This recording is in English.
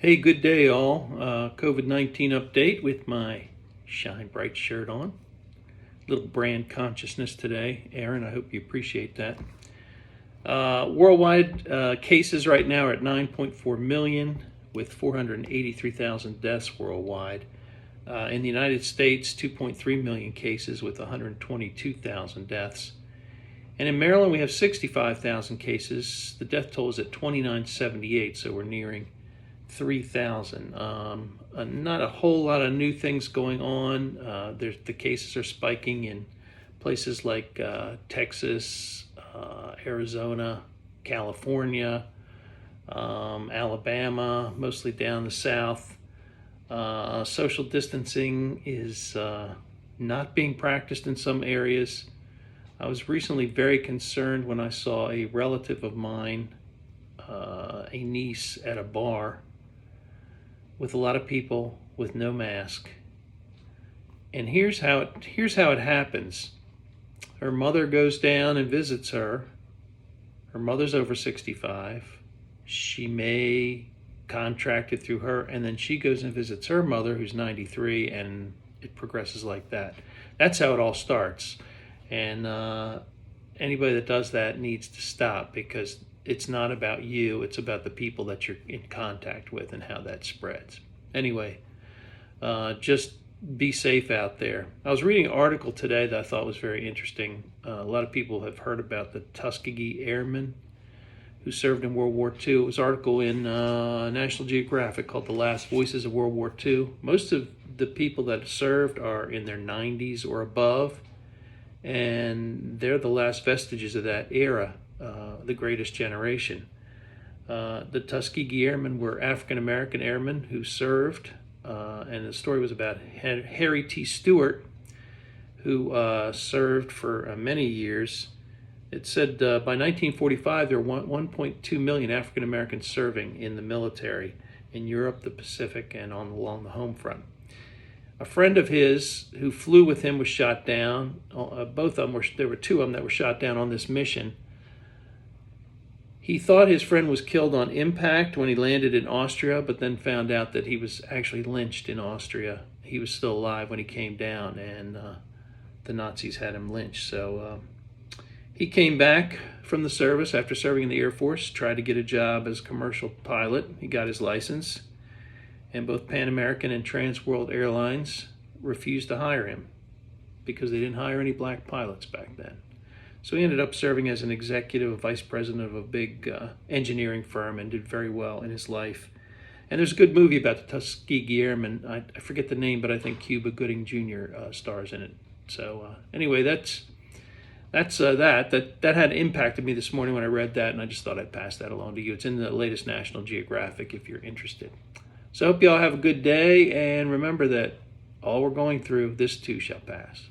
Hey, good day, all. COVID-19 update with my Shine Bright shirt on. Little brand consciousness today. Aaron, I hope you appreciate that. Worldwide cases right now are at 9.4 million with 483,000 deaths worldwide. In the United States, 2.3 million cases with 122,000 deaths. And in Maryland, we have 65,000 cases. The death toll is at 2,978, so we're nearing 3,000. Not a whole lot of new things going on. The cases are spiking in places like Texas, Arizona, California, Alabama, mostly down the south. Social distancing is not being practiced in some areas. I was recently very concerned when I saw a relative of mine, a niece, at a bar with a lot of people with no mask. And here's how it happens. Her mother goes down and visits her. Her mother's over 65. She may contract it through her, and then she goes and visits her mother, who's 93, and it progresses like that. That's how it all starts. And anybody that does that needs to stop, because it's not about you, it's about the people that you're in contact with and how that spreads. Anyway, just be safe out there. I was reading an article today that I thought was very interesting. A lot of people have heard about the Tuskegee Airmen who served in World War II. It was an article in National Geographic called The Last Voices of World War II. Most of the people that served are in their 90s or above, and they're the last vestiges of that era. The greatest generation. The Tuskegee Airmen were African-American airmen who served, and the story was about Harry T. Stewart, who served for many years. It said by 1945 there were 1.2 million African-Americans serving in the military in Europe, the Pacific, and along the home front. A friend of his who flew with him was shot down. Both of them there were two of them that were shot down on this mission. He thought his friend was killed on impact when he landed in Austria, but then found out that he was actually lynched in Austria. He was still alive when he came down, and the Nazis had him lynched. So he came back from the service after serving in the Air Force, tried to get a job as a commercial pilot. He got his license, and both Pan American and Trans World Airlines refused to hire him because they didn't hire any black pilots back then. So he ended up serving as an executive vice president of a big engineering firm and did very well in his life. And there's a good movie about the Tuskegee Airmen. I forget the name, but I think Cuba Gooding Jr. Stars in it. So anyway, that had impacted me this morning when I read that, and I just thought I'd pass that along to you. It's in the latest National Geographic if you're interested. So I hope you all have a good day, and remember that all we're going through, this too shall pass.